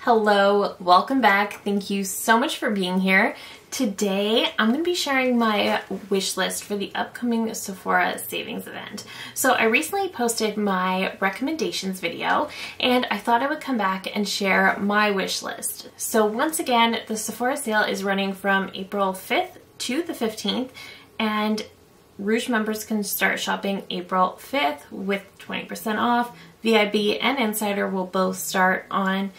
Hello, welcome back. Thank you so much for being here. Today, I'm going to be sharing my wish list for the upcoming Sephora savings event. So I recently posted my recommendations video and I thought I would come back and share my wish list. So once again, the Sephora sale is running from April 5th to the 15th and Rouge members can start shopping April 5th with 20% off. VIB and Insider will both start on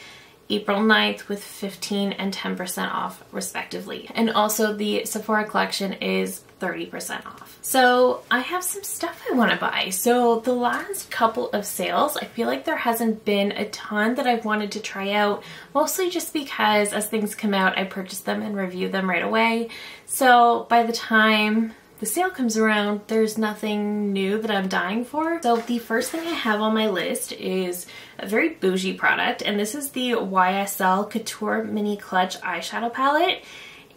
April 9th with 15 and 10% off respectively. And also the Sephora collection is 30% off. So I have some stuff I want to buy. So the last couple of sales, I feel like there hasn't been a ton that I've wanted to try out, mostly just because as things come out, I purchase them and review them right away. So by the time the sale comes around, there's nothing new that I'm dying for. So the first thing I have on my list is a very bougie product, and this is the YSL Couture Mini Clutch Eyeshadow Palette.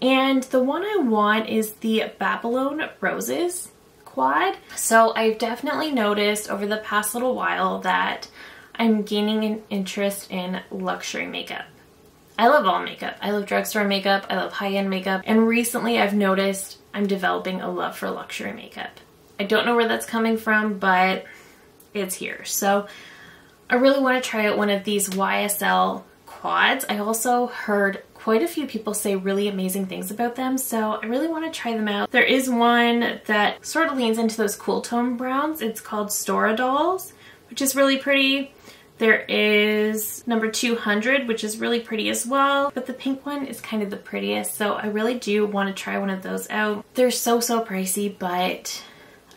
And the one I want is the Babylon Roses quad. So I've definitely noticed over the past little while that I'm gaining an interest in luxury makeup. I love all makeup. I love drugstore makeup. I love high-end makeup. And recently I've noticed I'm developing a love for luxury makeup. I don't know where that's coming from, but it's here. So I really want to try out one of these YSL quads. I also heard quite a few people say really amazing things about them, so I really want to try them out. There is one that sort of leans into those cool tone browns. It's called Stora Dolls, which is really pretty. There is number 200, which is really pretty as well, but the pink one is kind of the prettiest, so I really do want to try one of those out. They're so pricey, but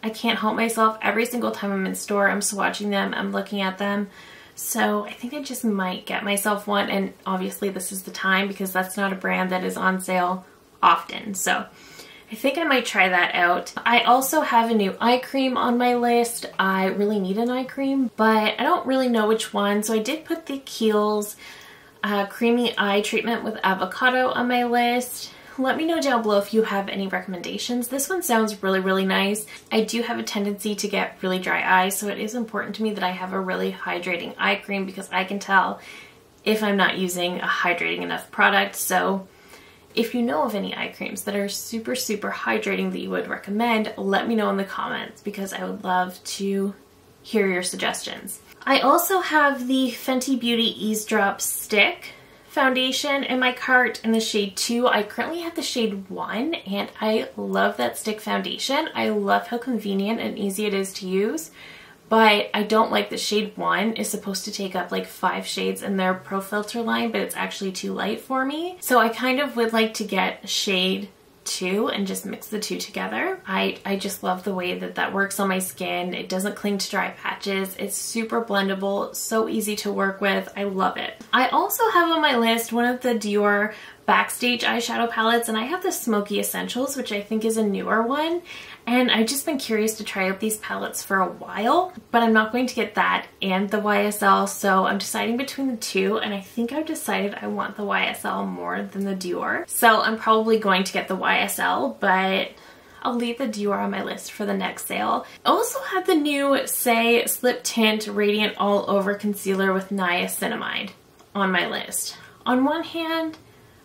I can't help myself. Every single time I'm in store, I'm swatching them, I'm looking at them, so I think I just might get myself one, and obviously this is the time because that's not a brand that is on sale often, so I think I might try that out. I also have a new eye cream on my list. I really need an eye cream, but I don't really know which one. So I did put the Kiehl's Creamy Eye Treatment with Avocado on my list. Let me know down below if you have any recommendations. This one sounds really nice. I do have a tendency to get really dry eyes, so it is important to me that I have a really hydrating eye cream because I can tell if I'm not using a hydrating enough product. So if you know of any eye creams that are super hydrating that you would recommend, let me know in the comments because I would love to hear your suggestions. I also have the Fenty Beauty Eavesdrop Stick foundation in my cart in the shade 2. I currently have the shade 1 and I love that stick foundation. I love how convenient and easy it is to use. But I don't like the shade 1 is supposed to take up like 5 shades in their Pro Filter line, but it's actually too light for me. So I kind of would like to get shade 2 and just mix the two together. I just love the way that that works on my skin. It doesn't cling to dry patches. It's super blendable, so easy to work with. I love it. I also have on my list one of the Dior Backstage eyeshadow palettes, and I have the Smoky Essentials, which I think is a newer one. And I've just been curious to try out these palettes for a while, but I'm not going to get that and the YSL, so I'm deciding between the two, and I think I've decided I want the YSL more than the Dior. So I'm probably going to get the YSL, but I'll leave the Dior on my list for the next sale. I also have the new Say Slip Tint Radiant All Over Concealer with Niacinamide on my list. On one hand,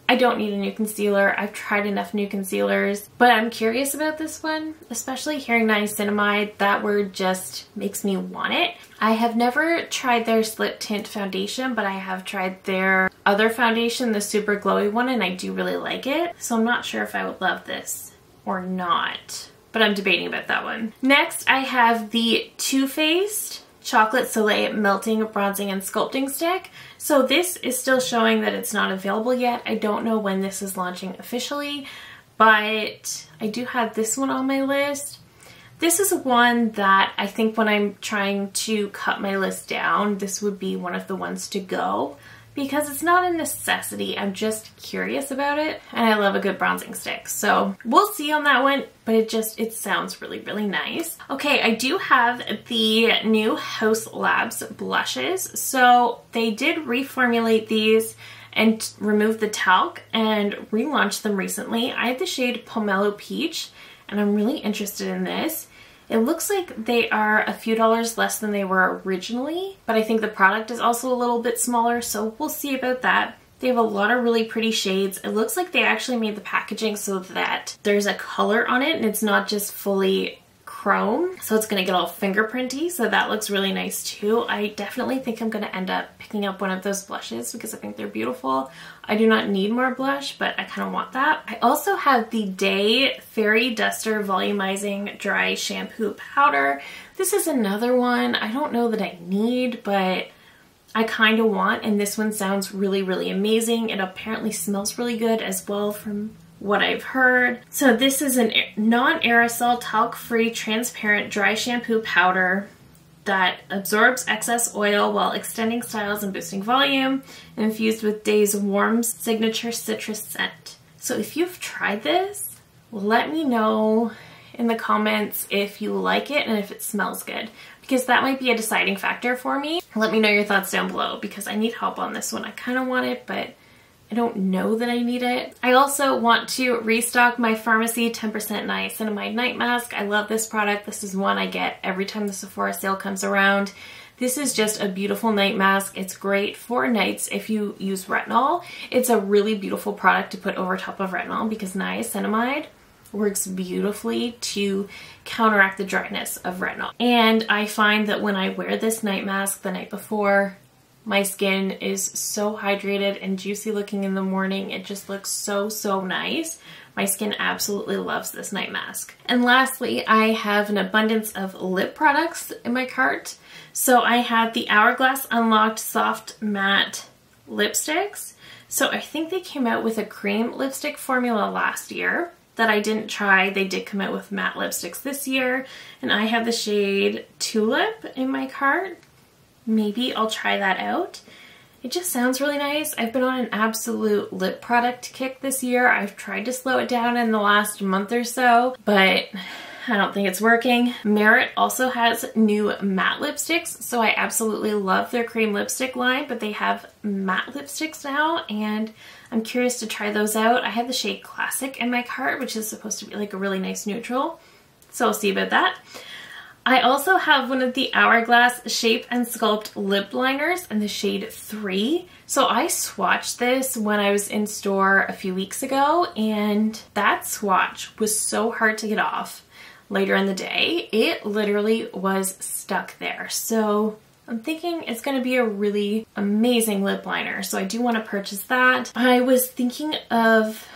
I don't need a new concealer. I've tried enough new concealers, but I'm curious about this one, especially hearing niacinamide. That word just makes me want it. I have never tried their Slip Tint foundation, but I have tried their other foundation, the super glowy one, and I do really like it. So I'm not sure if I would love this or not, but I'm debating about that one. Next, I have the Too Faced Chocolate Soleil Melting, Bronzing, and Sculpting Stick. So this is still showing that it's not available yet. I don't know when this is launching officially, but I do have this one on my list. This is one that I think when I'm trying to cut my list down, this would be one of the ones to go because it's not a necessity. I'm just curious about it, and I love a good bronzing stick. So we'll see on that one, but it sounds really nice. Okay, I do have the new Haus Labs blushes. So they did reformulate these and remove the talc and relaunch them recently. I have the shade Pomelo Peach, and I'm really interested in this. It looks like they are a few dollars less than they were originally, but I think the product is also a little bit smaller, so we'll see about that. They have a lot of really pretty shades. It looks like they actually made the packaging so that there's a color on it and it's not just fully chrome, so it's going to get all fingerprinty, so that looks really nice too. I definitely think I'm going to end up picking up one of those blushes because I think they're beautiful. I do not need more blush, but I kind of want that. I also have the Day Fairy Duster Volumizing Dry Shampoo Powder. This is another one I don't know that I need, but I kind of want, and this one sounds really, really amazing. It apparently smells really good as well from what I've heard. So this is a non-aerosol, talc-free, transparent dry shampoo powder that absorbs excess oil while extending styles and boosting volume, infused with Day's warm signature citrus scent. So if you've tried this, let me know in the comments if you like it and if it smells good, because that might be a deciding factor for me. Let me know your thoughts down below because I need help on this one. I kind of want it, but I don't know that I need it. I also want to restock my Pharmacy 10% Niacinamide Night Mask. I love this product. This is one I get every time the Sephora sale comes around. This is just a beautiful night mask. It's great for nights if you use retinol. It's a really beautiful product to put over top of retinol because niacinamide works beautifully to counteract the dryness of retinol. And I find that when I wear this night mask the night before, my skin is so hydrated and juicy looking in the morning. It just looks so, so nice. My skin absolutely loves this night mask. And lastly, I have an abundance of lip products in my cart. So I have the Hourglass Unlocked Soft Matte Lipsticks. So I think they came out with a cream lipstick formula last year that I didn't try. They did come out with matte lipsticks this year. And I have the shade Tulip in my cart. Maybe I'll try that out. It just sounds really nice. I've been on an absolute lip product kick this year. I've tried to slow it down in the last month or so, but I don't think it's working. Merit also has new matte lipsticks, so I absolutely love their cream lipstick line, but they have matte lipsticks now, and I'm curious to try those out. I have the shade Classic in my cart, which is supposed to be like a really nice neutral, so I'll see about that. I also have one of the Hourglass Shape and Sculpt lip liners in the shade 3. So I swatched this when I was in store a few weeks ago, and that swatch was so hard to get off later in the day. It literally was stuck there. So I'm thinking it's going to be a really amazing lip liner. So I do want to purchase that. I was thinking of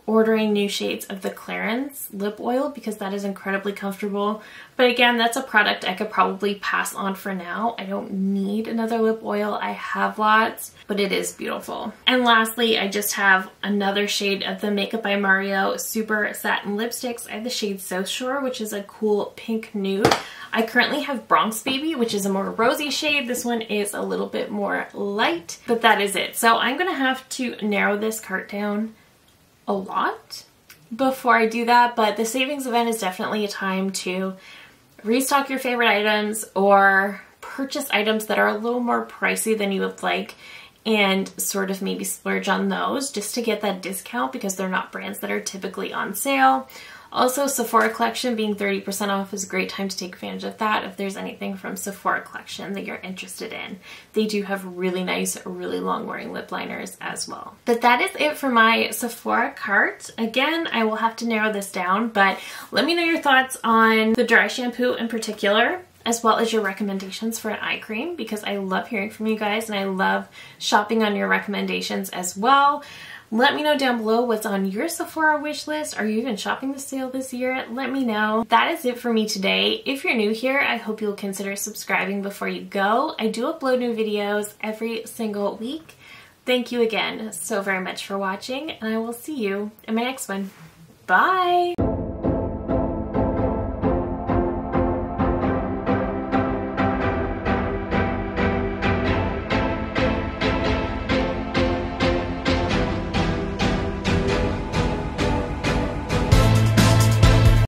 ordering new shades of the Clarins lip oil because that is incredibly comfortable. But again, that's a product I could probably pass on for now. I don't need another lip oil. I have lots, but it is beautiful. And lastly, I just have another shade of the Makeup by Mario Super Satin Lipsticks. I have the shade So Sure, which is a cool pink nude. I currently have Bronx Baby, which is a more rosy shade. This one is a little bit more light, but that is it. So I'm gonna have to narrow this cart down a lot before I do that, but the savings event is definitely a time to restock your favorite items or purchase items that are a little more pricey than you would like and sort of maybe splurge on those just to get that discount because they're not brands that are typically on sale. Also, Sephora collection being 30% off is a great time to take advantage of that if there's anything from Sephora collection that you're interested in. They do have really nice, really long wearing lip liners as well. But that is it for my Sephora cart. Again, I will have to narrow this down, but let me know your thoughts on the dry shampoo in particular, as well as your recommendations for an eye cream, because I love hearing from you guys and I love shopping on your recommendations as well. Let me know down below what's on your Sephora wish list. Are you even shopping the sale this year? Let me know. That is it for me today. If you're new here, I hope you'll consider subscribing before you go. I do upload new videos every single week. Thank you again so very much for watching, and I will see you in my next one. Bye!